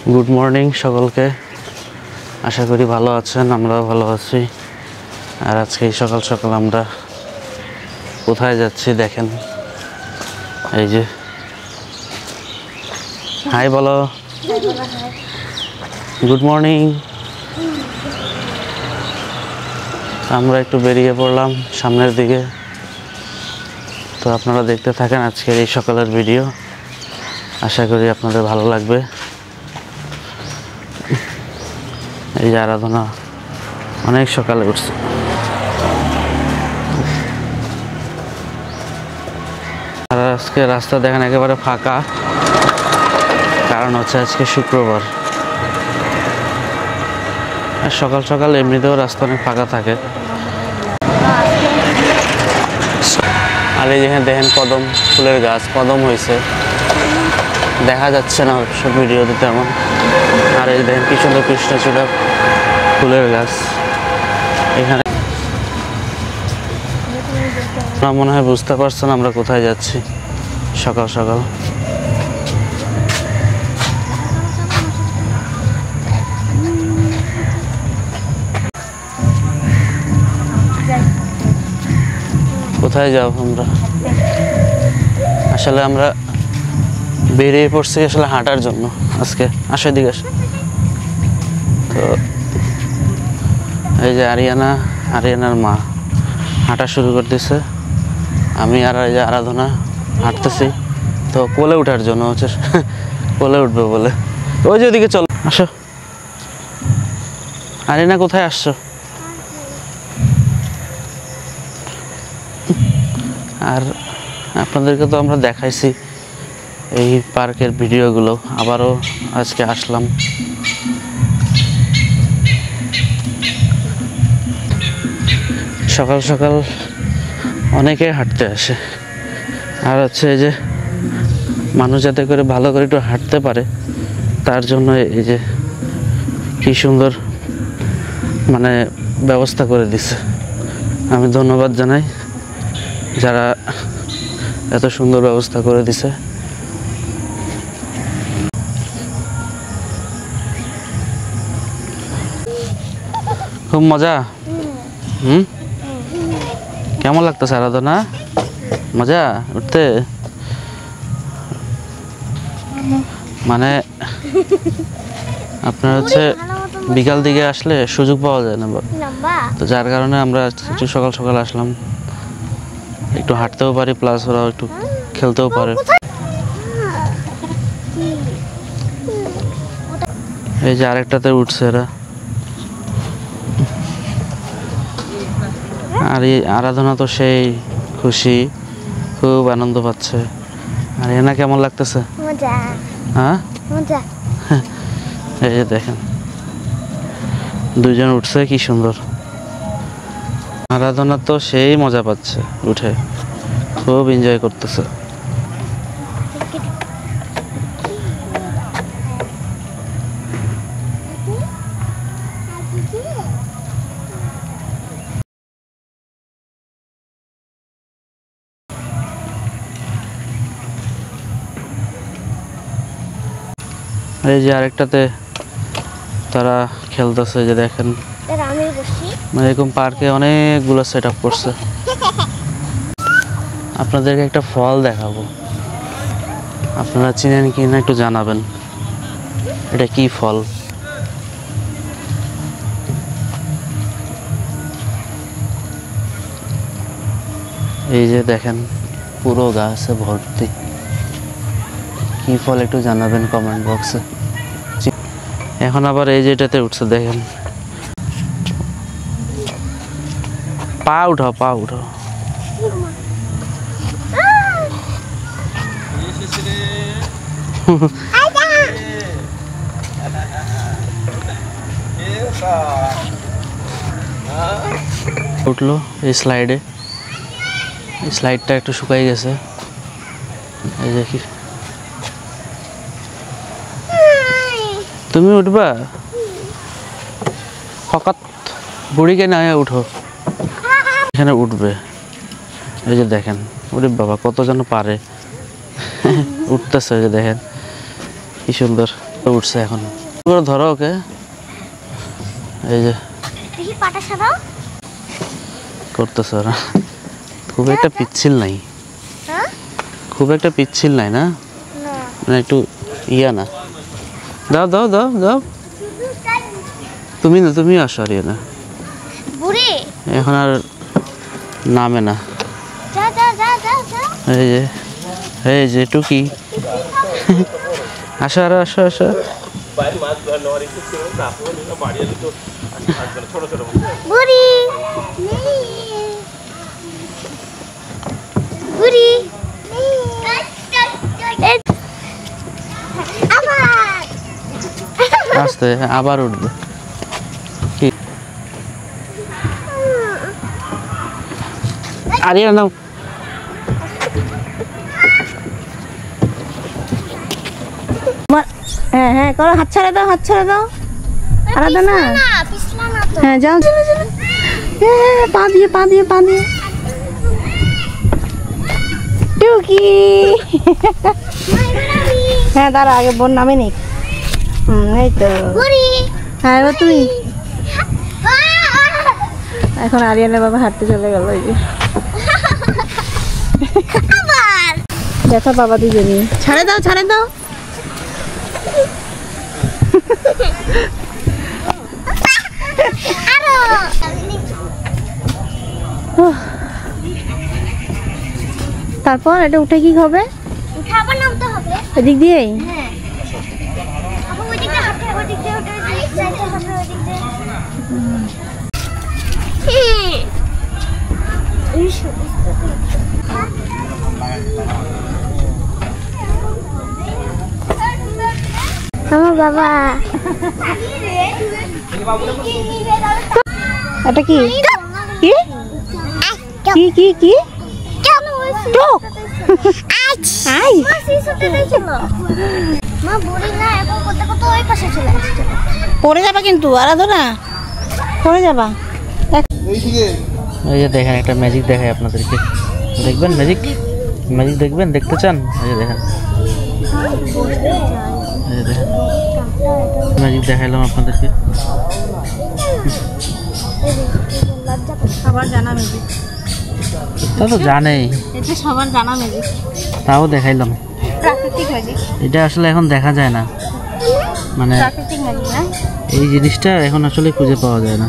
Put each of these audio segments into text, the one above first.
Good morning সকলকে। আশা করি ভালো আছেন, আমরাও ভালো আছি। আর আজকে এই সকাল সকাল আমরা কোথায় যাচ্ছি দেখেন। এই যে হাই বলো, গুড মর্নিং। আমরা একটু বেরিয়ে পড়লাম সামনের দিকে, তো আপনারা দেখতে থাকেন আজকের এই সকালের ভিডিও। আশা করি আপনাদের ভালো লাগবে। এই যে আরাধনা অনেক সকালে উঠছে। আর আজকে রাস্তা দেখেন একেবারে ফাঁকা, কারণ হচ্ছে আজকে শুক্রবার। আর সকাল সকাল এমনিতেও রাস্তা অনেক ফাঁকা থাকে। আর এই যেখানে দেখেন কদম ফুলের গাছ, কদম হয়েছে, দেখা যাচ্ছে না সব ভিডিওতে তেমন। আর এই দেখেন কি সুন্দর কৃষ্ণচূড়া ফুলের গাছ। এখানে আপনারা মনে হয় বুঝতে পারছেন আমরা কোথায় যাচ্ছি সকাল সকাল। কোথায় যাও আমরা? আসলে আমরা বেরিয়ে পড়ছি আসলে হাঁটার জন্য আজকে। আসো এদিকে আসো। তো এই যে আরিয়ানার মা হাঁটা শুরু করে দিছে। আমি আর এই যে আরাধনা হাঁটতেছি, তো কোলে ওঠার জন্য হচ্ছে কোলে উঠবে বলে। ওই যে ওদিকে চলো, আসো। আরিয়ানা কোথায় আসছো? আর আপনাদেরকে তো আমরা দেখাইছি এই পার্কের ভিডিওগুলো, আবারও আজকে আসলাম। সকাল সকাল অনেকে হাঁটতে আসে। আর হচ্ছে এই যে মানুষ যাতে করে ভালো করে একটু হাঁটতে পারে, তার জন্য এই যে কি সুন্দর মানে ব্যবস্থা করে দিছে। আমি ধন্যবাদ জানাই যারা এত সুন্দর ব্যবস্থা করে দিছে। খুব মজা। কেমন লাগতেছে আরাধনা? মজা উঠতে? মানে আপনার হচ্ছে বিকাল দিকে আসলে সুযোগ পাওয়া যায় না, তো যার কারণে আমরা একটু সকাল সকাল আসলাম, একটু হাঁটতেও পারি, প্লাস ওরা একটু খেলতেও পারে। এই যে আরেকটাতে উঠছে এরা। আর এই আরাধনা তো সেই খুশি, খুব আনন্দ পাচ্ছে। আর এনা কেমন লাগতেছে? হ্যাঁ, এই যে দেখেন দুইজন উঠছে, কি সুন্দর। আরাধনা তো সেই মজা পাচ্ছে, উঠে খুব এনজয় করতেছে। এই যে আরেকটাতে তারা খেলতেছে, যে দেখেন এরকম পার্কে অনেকগুলো সেট আপ করছে। আপনাদেরকে একটা ফল দেখাবো, আপনারা চিনেন কি না একটু জানাবেন। এটা কি ফল? এই যে দেখেন পুরো গাছে ভর্তি। কি ফল একটু জানাবেন কমেন্ট বক্সে। এখন আবার এই যে এটাতে উঠছে, দেখেন পা উঠাও, পা উঠাও। উঠলো এই স্লাইডে, এই স্লাইডটা একটু শুকাই গেছে। এই যে কি তুমি উঠবা? ফকাত বুড়িকে না উঠো, এখানে উঠবে। এই যে দেখেন, ওরে বাবা কত যেন পারে উঠতেছে। যে দেখেন কি সুন্দর। উঠছে এখন ধরো ওকে এই যে দেখি পাটা সারাও করতেছে ওরা খুব একটা পিচ্ছিল নাই হ্যাঁ খুব একটা পিচ্ছিল নাই না না মানে একটু ইয়া না দাও দাও দাও দাও তুমি আসো আর না বুড়ি এখন আর নামে না যা যা যা যা যা এই যে টুকি আসো আর আসো আসো বুড়ি বুড়ি আস্তে আবার উঠবে আরিয়া নাও হ্যাঁ হ্যাঁ করো হাত ছাড়া দাও আলাদা না পিছলা না তো হ্যাঁ যাও চলো চলো হ্যাঁ পা দিয়ে টুকি হ্যাঁ দাঁড়া আগে বোন নামে নি এই তো বুড়ি হ্যাঁ এবার তুই এখন আরিয়ানের বাবা হাঁটতে চলে গেল ওই যে আবার দেখো বাবা দুজনই ছাড়ে দাও আরো তারপর এটা উঠে কি হবে খাবার নামতে হবে এদিক দিয়েই হ্যাঁ আপু ওই দিকটা হাঁটতে ওই দিক দিয়ে ওটা যাইতে হবে ওই দিক দিয়ে আমার বাবা এটা কি কি কি কি কি টক আই মা বুড়ি না এখন করতে করতে ওই পাশে চলে আসছে পড়ে যাবা কিন্তু আরাধনা পড়ে যাবা এই যে দেখেন একটা ম্যাজিক দেখাই আপনাদেরকে দেখবেন ম্যাজিক দেখবেন দেখতে চান এই যে দেখেন ম্যাজিক দেখাইলাম আপনাদেরকে সবার জানা ম্যাজিক তা তো জানেই এটা সবার জানা ম্যাজিক তাও দেখাইলাম প্রাকৃতিক ম্যাজিক এটা আসলে এখন দেখা যায় না মানে প্রাকৃতিক ম্যাজিক না এই জিনিসটা এখন আসলে খুঁজে পাওয়া যায় না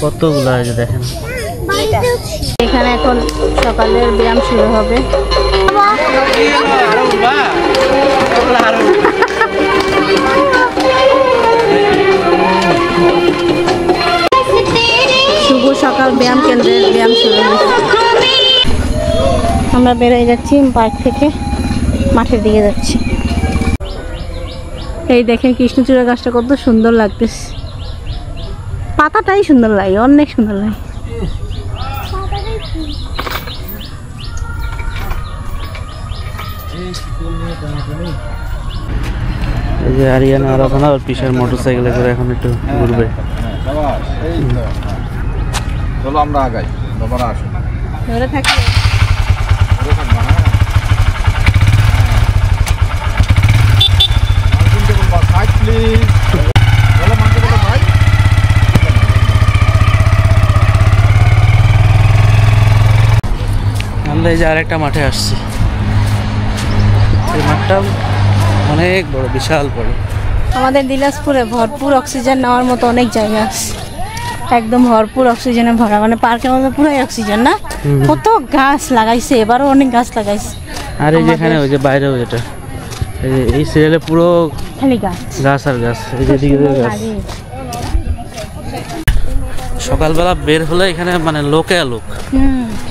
কতগুলো এই যে দেখেন এখানে এখন সকালের ব্যায়াম শুরু হবে শুভ সকাল ব্যায়াম কেন্দ্রের ব্যায়াম শুরু হয়েছে আমরা বেরোয় যাচ্ছি পার্ক থেকে মাঠের দিকে যাচ্ছি এই দেখেন কৃষ্ণচূড়া গাছটা কত সুন্দর লাগতেছে পাতাটাই সুন্দর লাগে অনেক সুন্দর লাগে এই যে আরিয়ানা আরাধনা আর পিসার মোটরসাইকেলে করে এখন একটু ঘুরবে চলো আমরা আগাই বাবারা আসো ধরে থাকি আমরা এই যে আরেকটা মাঠে আসছি এই মাঠটা অনেক বড় বিশাল বড় আমাদের দিনাজপুরে ভরপুর অক্সিজেন নেওয়ার মতো অনেক জায়গা আছে একদম ভরপুর অক্সিজেনে ভরা মানে পার্কের মধ্যে পুরোই অক্সিজেন না কত গাছ লাগাইছে এবারও অনেক গাছ লাগাইছে আর এই যেখানে ওই যে বাইরেও যেটা এই সিরিয়ালে পুরো খালি গাছ গাছ আর গাছ এই যে দিকে গাছ সকালবেলা বের হলে এখানে মানে লোকে লোক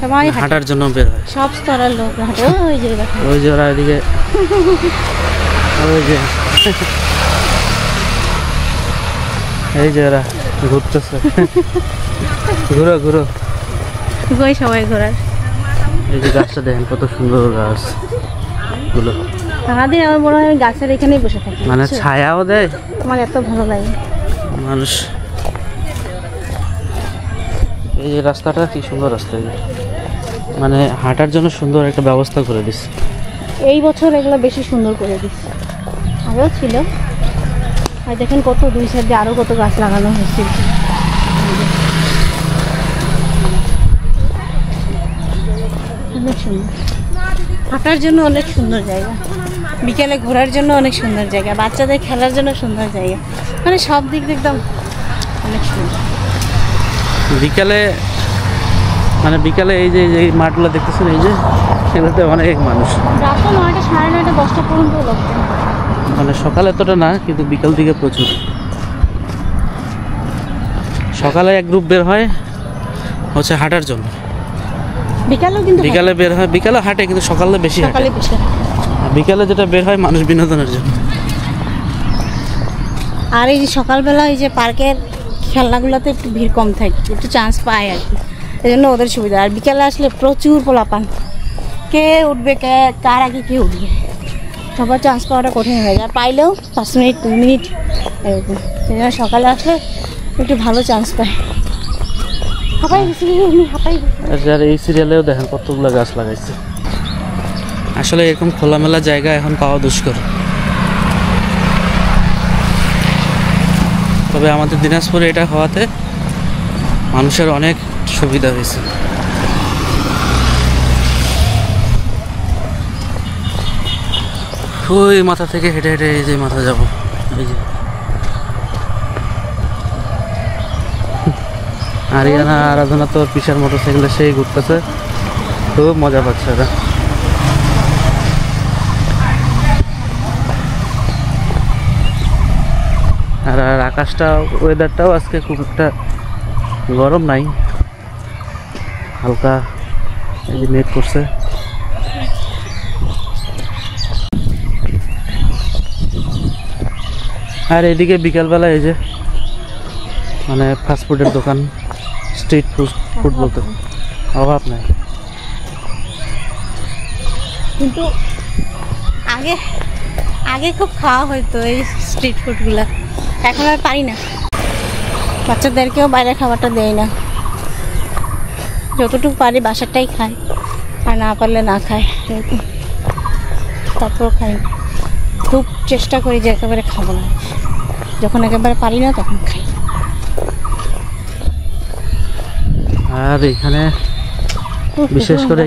সবাই হাঁটার জন্য বের হয় সব স্তরের লোক হাঁটে ওই যে দেখো ওই যে ওরা এদিকে ওই যে এই যে ওরা ঘুরতেছে ঘুরো ঘুরো ওই সবাই ঘোরার এই যে গাছটা দেখেন কত সুন্দর গাছ গুলো সারাদিন আমার মনে হয় গাছের এখানেই বসে থাকি মানে ছায়াও দেয় আমার এত ভালো লাগে মানুষ এই যে রাস্তাটা কি সুন্দর রাস্তা মানে হাঁটার জন্য সুন্দর একটা ব্যবস্থা করে দিচ্ছে এই বছর এগুলো বেশি সুন্দর করে দিচ্ছে আগেও ছিল। আর দেখেন কত দুই সাইডে আরও কত গাছ লাগানো হয়েছে। অনেক সুন্দর, হাঁটার জন্য অনেক সুন্দর জায়গা, বিকেলে ঘোরার জন্য অনেক সুন্দর জায়গা, বাচ্চাদের খেলার জন্য সুন্দর জায়গা, মানে সব দিক দিয়ে একদম অনেক সুন্দর। বিকালে মানে বিকালে এই যে এই মাঠগুলো দেখতেছেন, এই যে এগুলোতে অনেক মানুষ, রাত 9টা 9:30 10টা পর্যন্ত লোকজন। মানে সকালে এতটা না, কিন্তু বিকাল দিকে প্রচুর। সকালে এক গ্রুপ বের হয় হচ্ছে হাঁটার জন্য, বিকালেও কিন্তু বিকালে বের হয়, বিকালে হাঁটে কিন্তু সকালে বেশি হাঁটে। সকালে বেশি। আর বিকালে যেটা বের হয় মানুষ বিনোদনের জন্য। আর এই যে সকালবেলা এই যে পার্কের খেলনাগুলোতে একটু ভিড় কম থাকে, একটু চান্স পায় আর কি, এই জন্য ওদের সুবিধা। আর বিকালে আসলে প্রচুর পোলাপান, কে উঠবে কার আগে কে উঠবে, সবার চান্স পাওয়াটা কঠিন হয়ে যায়। আর পাইলেও 5 মিনিট 2 মিনিট এরকম, এই জন্য সকালে আসলে একটু ভালো চান্স পায়। হাঁপাই গেছি, হাঁপাই গেছি। আর এই সিরিয়ালেও দেখেন কতগুলো গাছ লাগাইছে। আসলে এরকম খোলামেলা জায়গা এখন পাওয়া দুষ্কর। তবে আমাদের দিনাজপুরে এটা হওয়াতে মানুষের অনেক সুবিধা হয়েছে। ওই মাথা থেকে হেঁটে হেঁটে এই যে মাথা যাব, এই যে আরিয়ানা আরাধনা তো পিসার মোটরসাইকেলে সেই ঘুরতেছে, খুব মজা পাচ্ছে ওরা। আর আকাশটা ওয়েদারটাও আজকে খুব একটা গরম নাই, হালকা এই যে মেঘ করছে। আর এদিকে বিকালবেলা এই যে মানে ফাস্টফুডের দোকান, স্ট্রিট ফুড বলতে অভাব নাই। কিন্তু আগে আগে খুব খাওয়া হতো এই স্ট্রিট ফুডগুলো, এখন আর পারি না। বাচ্চাদেরকেও বাইরে খাবারটা দেয় না, যতটুকু পারি বাসারটাই খাই, আর না পারলে না খায় এরকম। তারপর খাই, খুব চেষ্টা করি যে একেবারে খাবো না, যখন একেবারে পারি না তখন খাই। আর এখানে বিশেষ করে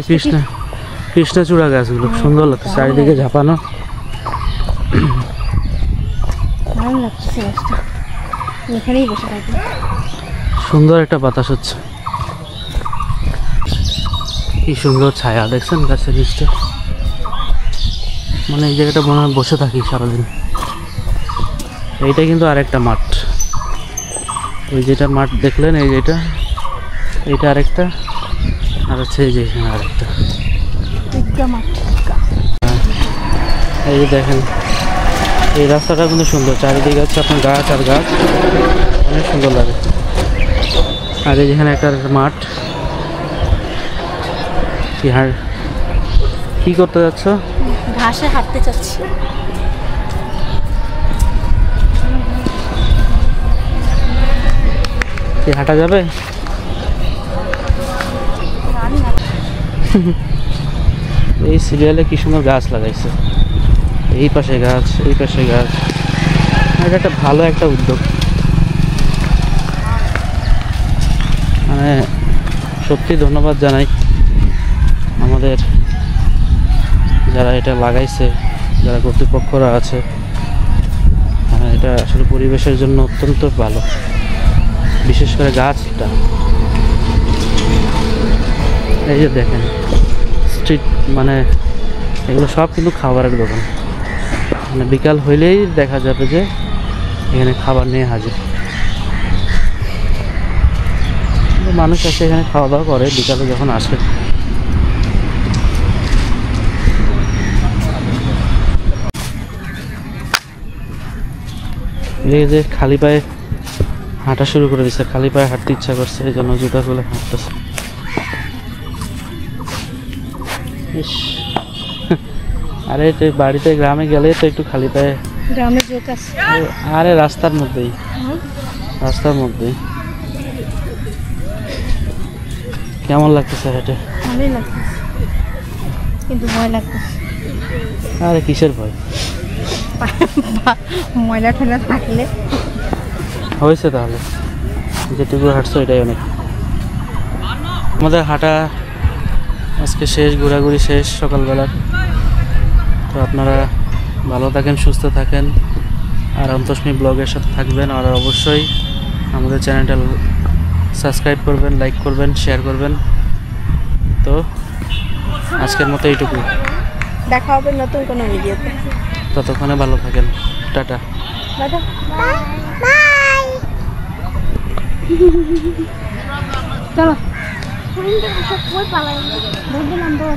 কৃষ্ণচূড়া গাছগুলো সুন্দর লাগছে, চারিদিকে ঝাঁপানো, ভালো লাগছে গাছটা, এখানেই বসে থাকি। সুন্দর একটা বাতাস হচ্ছে, কি সুন্দর ছায়া দেখছেন গাছের নিচে, মানে এই জায়গাটা মনে হয় বসে থাকি সারাদিন। এইটা কিন্তু আরেকটা মাঠ, ওই যেটা মাঠ দেখলেন এই যেটা, এইটা আরেকটা, আর হচ্ছে এই যে এখানে আরেকটা। এই যে দেখেন এই রাস্তাটা কিন্তু সুন্দর, চারিদিকে হচ্ছে আপনার গাছ আর গাছ, অনেক সুন্দর লাগে। আর এই যেখানে একটা মাঠ, কি করতে যাচ্ছ? ঘাসে হাঁটতে চাচ্ছি। কি হাঁটা যাবে? এই সিরিয়ালে কি সুন্দর গাছ লাগাইছে, এই পাশে গাছ এই পাশে গাছ, এটা একটা ভালো একটা উদ্যোগ। মানে সত্যি ধন্যবাদ জানাই আমাদের যারা এটা লাগাইছে, যারা কর্তৃপক্ষরা আছে। এটা আসলে পরিবেশের জন্য অত্যন্ত ভালো, বিশেষ করে গাছটা। এই যে দেখেন স্ট্রিট, মানে এগুলো সব কিন্তু খাবারের দোকান, মানে বিকাল হইলেই দেখা যাবে যে এখানে খাবার নিয়ে হাজির। মানুষ আসে এখানে খাওয়া দাওয়া করে বিকালে যখন আসে। এই যে খালি পায়ে হাঁটা শুরু করে দিচ্ছে, খালি পায়ে হাঁটতে ইচ্ছা করছে, এই জন্য জুতা খুলে হাঁটতেছে। আরে বাড়িতে গ্রামে গেলে তো একটু খালি পায়ে, গ্রামে যোগ আছে। আরে রাস্তার মধ্যেই, রাস্তার মধ্যেই। কেমন লাগতেছে হেঁটে? ভালোই লাগতেছে, কিন্তু ভয় লাগতেছে। আরে কিসের ভয়? ময়লা ঠয়লা থাকলে। হয়েছে তাহলে, যেটুকু হাঁটছো এটাই অনেক। আমাদের হাঁটা আজকে শেষ, ঘোরাঘুরি শেষ সকালবেলার। তো আপনারা ভালো থাকেন, সুস্থ থাকেন, আর অন্তস্মি ব্লগের সাথে থাকবেন। আর অবশ্যই আমাদের চ্যানেলটা সাবস্ক্রাইব করবেন, লাইক করবেন, শেয়ার করবেন। তো আজকের মতো এইটুকু, দেখা হবে নতুন কোনো ভিডিওতে। ততক্ষণে ভালো থাকেন, টাটা। বাই চলো কই পালাই বন্ধু নাম্বার